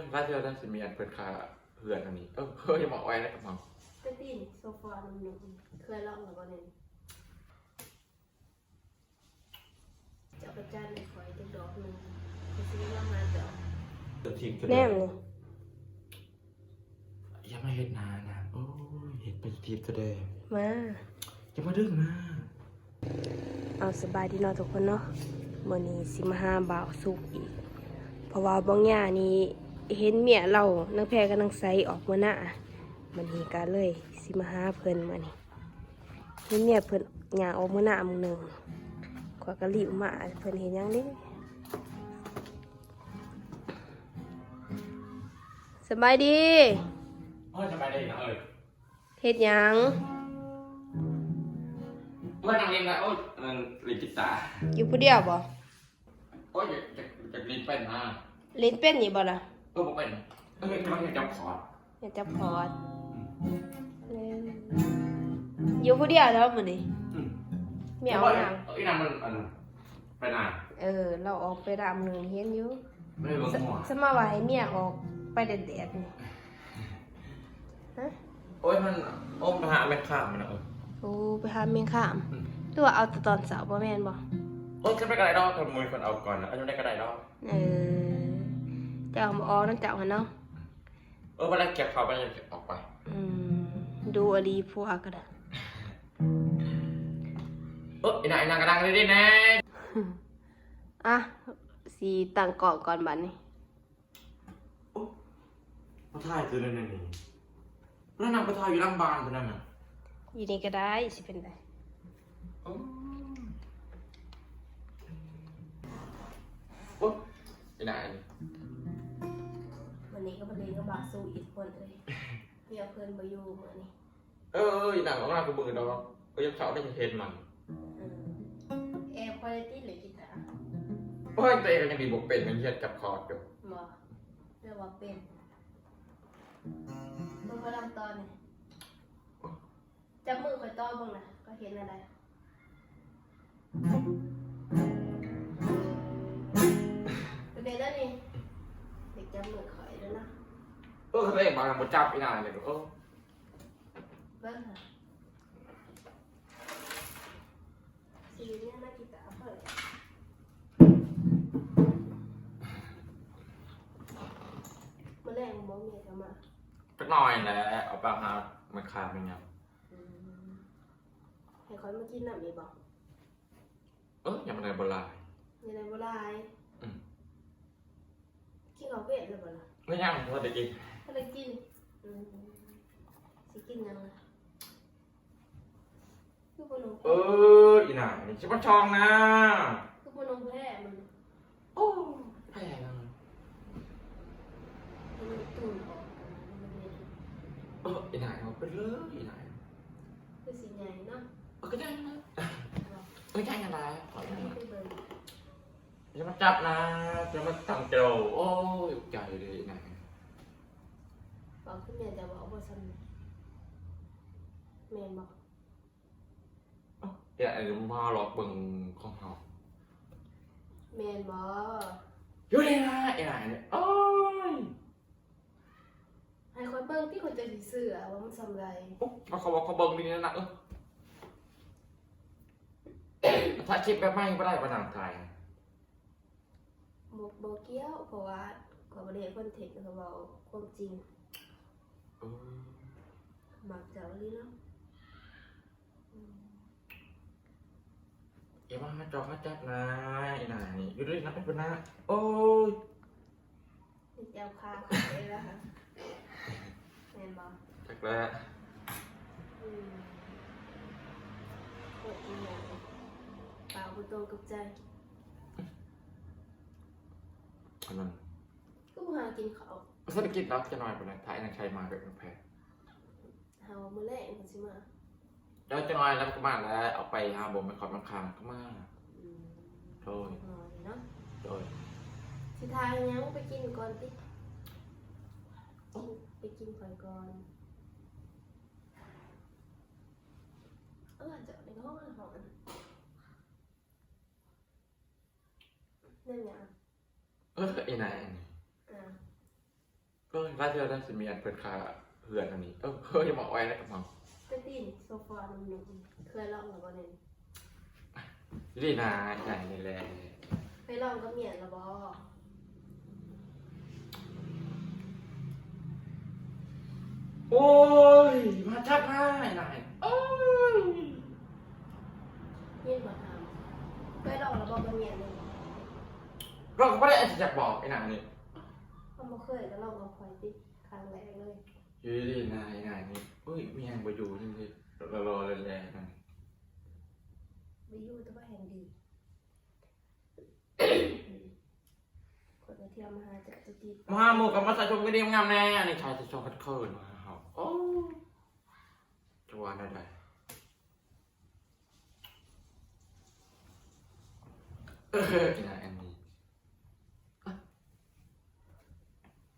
ร้านเธอท่านสิมีอันเปิดขาเหือนอันนี้เฮ้ยบอกไว้แล้วกับมังไปปีนโซฟาหนุ่มๆเคยลองหรือเปล่าเนี่ยจะเอาไปจ้านในคอยจะดอกหนึ่งไปซื้อมาเดี๋ยวจะทิ้งกัน แน เลย มเลย อย่ามาเห็ดนานนะโอ้ยเห็ดเป็นทีแสดง มา อย่ามาดึงนะ เอาสบายดีเนาะทุกคนเนาะมื้อนี้สิมาหาบ่าวสุกอีกเพราะว่าบางอย่างนี้เห็นเมียเรานังแพรกับนังไซออกมาหน้ามันนี้ก็เลยสิมาหาเพิ่นมานี่เห็นเมียเพิ่นย่างออกมาหน้ามื้อหนึงขอยก็รีบมาเพิ่นเห็นหยังเด้สบายดี โอ้ยสบายดีนะเฮ็ดหยัง เมื่อนั่งเรียนนะโอ้ยนั่นเรียนกีตาร์ อยู่ผู้เดียวบ่ โอ้ยจะเรียนเป็นนะ เล่นเป็นอยู่บ่ล่ะ ผมเป็นกำลังจะจับคอร์ด อยากจับคอร์ดเล่นอยู่ผู้เดียวแล้วมื้อนี้เมียเอาหยัง อีนั่นมันอันไปนาน เราออกไปรำหนึงเห็นอยู่ ไม่ได้เบิ่งหัว สมาว่าให้เมียออกไปแดดๆนี่ฮะ โอ้ยมันโอ้ไปหาแม่ข้ามมันนะโอ้ไปหาเมียข้ามหรือว่าเอาแต่ตอนเช้าบ่แม่นบ่ โอ้ยจะไม่กระไรดอกคนมือคนเอาก่อนนะจะไม่กระไรดอก จะเอามาออกนั่นเจ้าหั่นเนาะ เวลาเก็บเขาไปจะออกไป ดูอดีพวกก็ได้ อีนายกระดังเลยดิแน่ อ่ะสิตั้งกล่องก่อนบัดนี้ มาถ่ายคือนั่นนี่แล้วนางไปถ่ายอยู่หลังบ้านคนนั้นน่ะ อยู่นี่ก็ได้สิเป็นได อีนาย วันนี้ก็บ่ได้ก็บาสู้อีกคนเลยเมียเพิ่นบ่อยู่มื้อนี้ อีนายของเราคือมือดอกยังเขาได้เห็นมัน แอบควอลิตี้หรือกีตาร์ โอ้ยตัวเองยังดีบกเป็นมันเยียดกับคอร์ดอยู่ บ่เรียกว่าเป็นมึงมาลำตอนนี่จับมือคอยต้อนบ้างนะก็เห็นอะไรประเด็นแล้วนี่เด็กจับมือคอยแล้วนะ ตัวเองบางคนจับอีนายเลยเบิ้งค่ะสีเนี่ยน่ากีตาร์เปิดมาแรงมองเมียจะมา สักหน่อยแหละเอาไปหามันคาเป็นยัง ให้คอยมากินน้ำนี่บอก ยังมันในโบราณ ยังไงบ่ได้กินข้าวเป็ดหรือเปล่าล่ะ ไม่ยังพอได้กิน ถ้าได้กินสิกินยังไงคือบ่นม อีนายนี่ชิบะชองนะ คือบ่นมแพ้มัน โอ้แพ้แล้ว มันตุ่นออกมันเม็ด อีนายเอาไปเลยอีนาย คือสีใหญ่เนาะ ก็ได้นะไม่ใช่อะไรขอ ไม่ นะ ได้เบิ่ง จะมาจับนะจะมาตั้งเจ้าโอ้ยใจเลยอีนาย บอกขึ้นแม่จะบอกบ่ซั่นแม่นบอก อย่ามาหลอกเบิ่งของเขา แม่นบ่ อยู่เลยนะอีนายเนี่ยโอ้ย ให้คอยเบิ่งที่คนจะสิซื้อว่ามันซำไร มาเขาบอกเขาเบิ่งดีนะถ้าชิปแบบไม่ได้ประนามไทย บ่เกี่ยวเพราะว่าขอยบ่ได้เฮ็ดคอนเทนต์เขาเว้าความจริงมักเจ้าลีเนาะ อย่ามาจอกมาจับนะไอ้นายอยู่ด้วยนะเป็นนะโอ้ย เจ้าคาขายแล้วค่ะแม่นบ่ จักแล้ว โคตรดีเลยเปล่าบ่ตรงกับใจ อันนั้น ก็บ่หากินข้าว เศรษฐกิจรับจะหน่อยไปเลยถ่ายนางชัยมาแบบแพง เฮามื้อแรกเพิ่นสิมา แล้วจะหน่อยแล้วก็มาแล้วเอาไปหาบ่มไปขอดมันคางก็มาโดย เนาะ โดย สิทายยังไปกินก่อนติไปกินข่อยก่อนอาจจะในห้องอาหารนั่นหยัง ไอ้นาย อ่า ก็ร้านเดียวได้สิมีอันเปิดขาเหือนอันนี้เฮ้ยบอกไว้แล้วกับมัง ก็ตีนโซฟาหนุ่มๆเคยลองหรือเปล่าเนี่ย ดีนะใหญ่เลยแหละ เคยลองก็เมียนละบอ โอ้ยมาจัดให้นายโอ้ย ยินบ่ทำเคยลองละบอกก็เมียนเลย เราก็ไม่ได้อยากบอกไอ้นายนี่ เขาบ่เคยก็ลองเอาคอยติดครั้งแรกเลย อยู่ดีๆนายนี่เฮ้ยมียังไปอยู่จริงๆรอเลยแหละนั่น ไปอยู่แต่ว่าแห่งดี คนมาเที่ยวมาหาจะติด มาหมู่กับมาใส่ชมก็ดีงามแน่อันนี้ชายจะชมกันเคินมาเขาโอ้จวนได้ไอ้นายอันนี้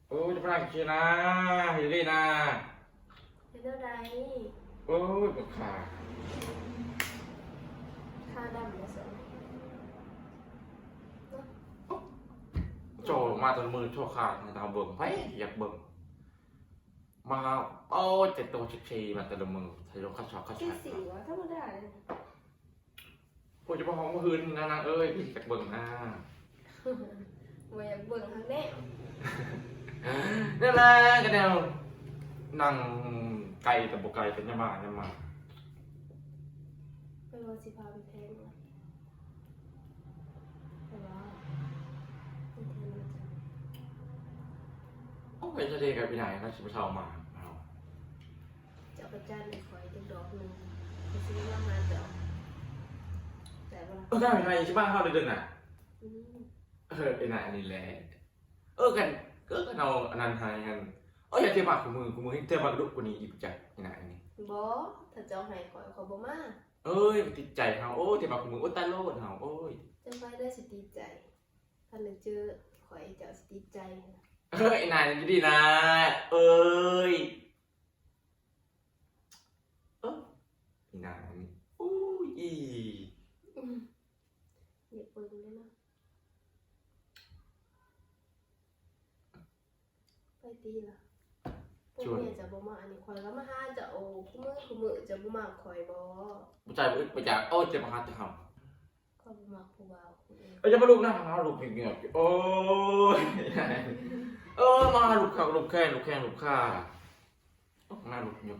โอ้ยจะพลังชีนะเฮ้ยนะ เป็นเท่าใด โอ้ยปวดขา ค่าดำเลยสิ โจมาจนมือโชว์ขาดในตาเบิ่งไปอยากเบิ่งมาโอ้เจ็ดตัวชีมาแต่ละมือทะยกข้าชอบข้า ที่ ชา สี่วะธรรมดาเลย พูดจะมาห้องเมื่อคืนนางเอ้ยพี่อยากเบิ่งหน้า ว่าอยากเบิ่งทางแน่ นี่แหละกันเดียวนั่งไก่แต่บุกไก่เป็นยามา ไปว่าสิพาไปแทงวะแต่ว่าไปแทงมันจะ โอ้ยจะเด็กกับพี่ไหนนะชิบะเชามาเอา จะประจานในข่อยจังดอกหนึ่งไปซื้อว่างานเดี๋ยวแต่ว่า ได้ไหมชิบ้าเข้าเดือนน่ะ อืม ไอ้ไหนนี่แหละกันเอาอันนั้นให้กันอย่าเทียบปากของมือให้เทียบปากดุกว่านี้อีกใจไอ้ไหนนี่ บอถ้าเจ้าให้ข่อยบ่มา มันติดใจเขาเทียบปากของมือตายโลดเขาเจ้าไปได้สติใจถ้าหนึ่งเจอข่อยเจ้าสติใจ ไอ้นายนี่ดีนะไอ้นายนี่ย อย่าเปิงเลยนะไปตีล่ะพวกเนี่ยจะบ่มาอันนี้ข่อยก็มาหาเจ้าคู่มือจะบ่มาข่อยบ่ ผู้ชายไปจากเจ็บมาหาจะทำ ข่อยบ่มาผู้บ่าวคนอื่น จะมาลูกหน้าเขาลูกเงียบโอ้ยมาลูกข้าลูกแข้งลูกข้าหน้าลูกเงียบ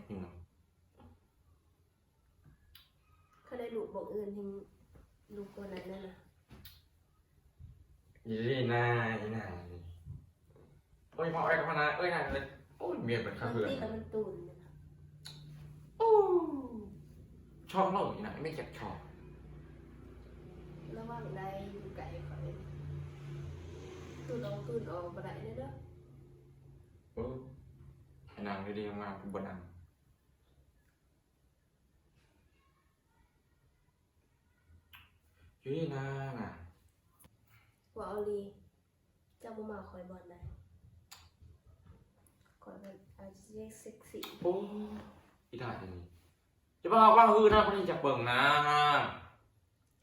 เขาได้ลูกบอกอื่นทิ้งลูกคนนั้นนั่นน่ะ ยี่นายมาไอ้กับพนักนายเลยเมียเป็นข้า มัน เพื่อน ตีแล้วมันตูนเลยนะ ชอบเล่าอย่างนี้ไม่เก็บชอบ ระหว่างใดอยู่ไกลข่อยตูนออกบ่ได้เด้อ ไอ้นางดีๆมาบนนางยี่นาง ว่าเอาลีเจ้าบ่มาข่อยบ่ได้ข่อยแบบอาจจะเรียกเซ็กซี่ อีด่าอย่างนี้จะบอกว่าคือนะพี่จะเบิ่งนะ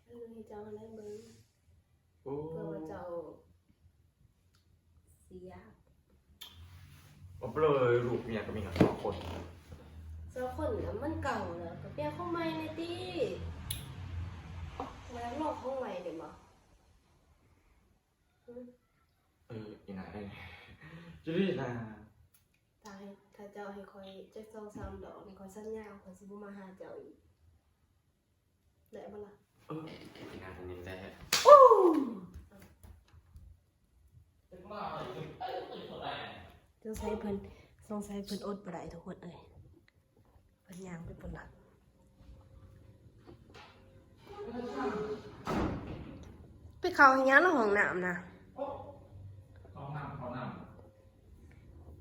คือให้เจ้าได้เบิ่ง โอ้ เพื่อว่าเจ้าสิยาก เลยลูกเมียก็มีกันสองคน เจ้าคนน่ะมันเก่าแล้วก็เปลี่ยนของใหม่เลยติแล้วลอกของใหม่ได้บ่ อีนายจะดีนะ ถ้าเจ้าให้คอยจัก2-3 ดอกนี่คอยสัญญาข่อยสิบ่มาหาเจ้าอีกได้บ่ล่ะ อีนายนี่แหละ สงสัยเพิ่นอดบ่ได้ทุกคนเอ้ยเพิ่นย่างไปพุ่นล่ะไปเข้าให้ยังในห้องน้ำนะ เขานำ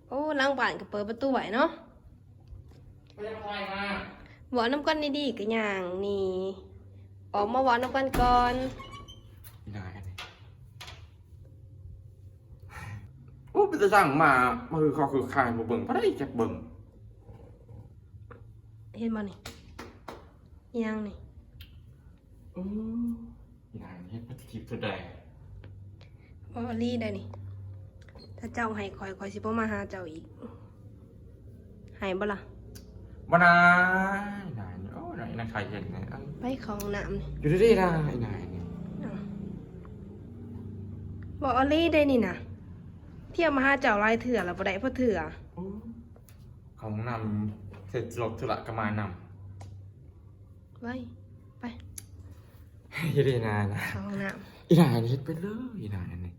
โอ้ล้างบ้านก็เปิดประตูไว้เนาะ ไม่ได้ไปมา เว้าน้ำกันดีๆก็ย่างนี่ออกมาเว้าน้ำกันก่อน อีนายนี่ไปจะสั่งมาคือเขาคือคายมาเบิ่งเพราะได้จากเบิ่ง เห็นบ่นี่ย่างนี่ อีนายนี่เฮ็ดปฏิทินตัวใด บ่ลีได้นี่ ถ้าเจ้าให้คอยสิบ่มาหาเจ้าอีกให้บ่ล่ะ มานายนายโอ้ยนายใครเห็นเนี่ย ไปเข้าห้องน้ำนี่ อยู่ดีๆนะไอ้นายเนี่ย อ้าวบอกอลี่ได้นี่นะเที่ยวมาหาเจ้าหลายเถื่อแล้วบ่ได้เพราะเถื่อ โอ้ของนำเสร็จลบธุระก็มาน ไว้ไป ำอยู่ดีๆนะ เข้าห้องน้ อีนายนี่เฮ็ดไปเลยอีนายนี่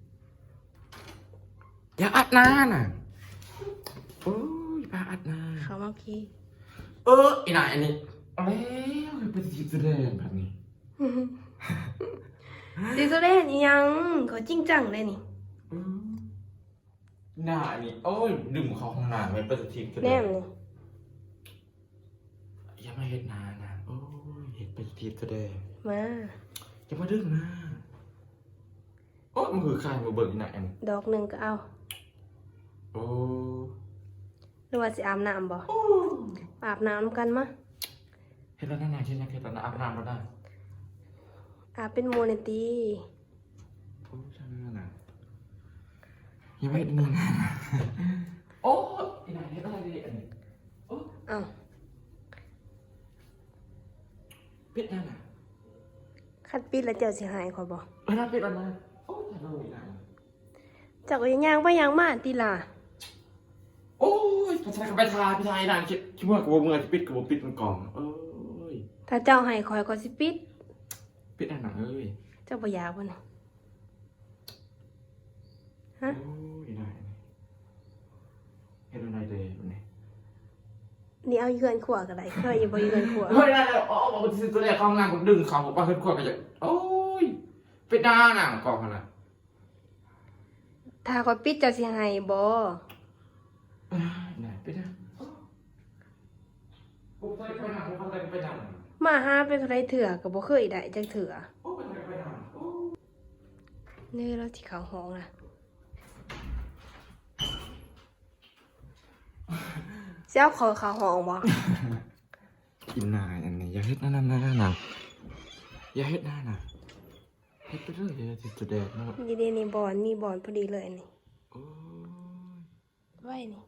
อย่าอัดหน้าน่ะโอ้ยอย่าอัดหน้า ำเข้ามาพี่ อีนายอันนี้เอาแล้วเป็นทีแสดงแบบนี้ สิแสดงอีหยังก็จริงจังเลยนี่ หน้าอันนี้โอ้ยดึงเขาของหน้าไว้เป็นทีแสด แน ง มนี่ อย่ามาเฮ็ดหน้านะโอ้ยเฮ็ดเป็นทีแสดง มา อย่ามาดึงหน้าโอ้ยมันคือใครมาเบิ่งอีนายอันนี้ ดอกหนึ่งก็เอา โอ้ หรือว่าสิอาบน้ำบ่อาบน้ำกันมะ เฮ็ดแล้วนั่นน่ะเฮ็ดยังเฮ็ดแล้วนะอาบน้ำแล้วนะ อาบเป็นโมเนตี โอ้ช่างนั่นน่ะอย่ามาเฮ็ดมือนะโอ้ยอีนายเฮ็ดอะไรดีอันนี้โอ้ เอา ปิดนั่นน่ะ คัดปิดแล้วเจ้าสิหายขอยบ่ นั่นปิดแล้วนะโอ้ยทะลุอีนาย เจ้าก็ยังย่างไปย่างมาติล่ะ โอ้ยไปทายกับไปทายพี่ทายนานคิดว่ากับมือจะปิดกับปิดมันกล่องเอ้ย ถ้าเจ้าให้คอยก็สิปิด ปิดอันหนังเอ้ย เจ้าบ่อยากบ่น่ะฮะ โอ้ยนายเฮ็ดอะไรเดย์วันนี้ นี่เอาเยือนขวก็ได้เคยอยู่บ่เยือนขว เฮ้ยได้แล้วอ๋อบอกว่าตัวแรกเข้าห้องน้ำผมดึงเขาผมว่าเฮ็ดขวดก็จะโอ้ยปิดหน้าหนังกล่องขนาด ถ้าคอยปิดเจ้าสิให้บ่ ไหนปิดนะผมเคยไปหนังผมเคยไปหนัง มาหาไปเท่าไรเถื่อก็บ่เคยได้จักเถื่อ โอ้ไปหนังไปหนังโอ้ นี่เราสิเข้าห้องล่ะสิเอาขอเข้าห้องบ่ กินนายอันนี้อย่าเฮ็ดหน้าหน้าหนังอย่าเฮ็ดหน้าหนังเฮ็ดไปเรื่อยเลยติดตัวแดงนะครับ นี่เด้นี่บอนมีบอนพอดีเลยนี่ โอ้ย ไว้นี่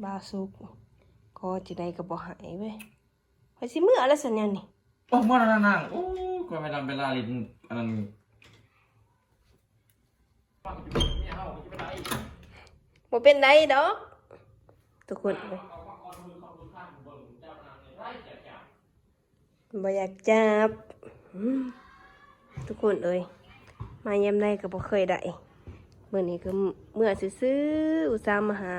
บาสุกก็จะได้ก็บ่หายเว้ยไปสิมื้ออะไรสัญญาณนี่ โอ้มานั่งโอ้ก็ไม่ทำเวลาลิ้นอันนั้น บ่เป็นไรดอกทุกคนเอ้ยบ่อยากจับทุกคนเอ้ยมายามใดก็บ่เคยได้มื้อนี้ก็เมื่อซื่อๆอุตส่าห์มาหา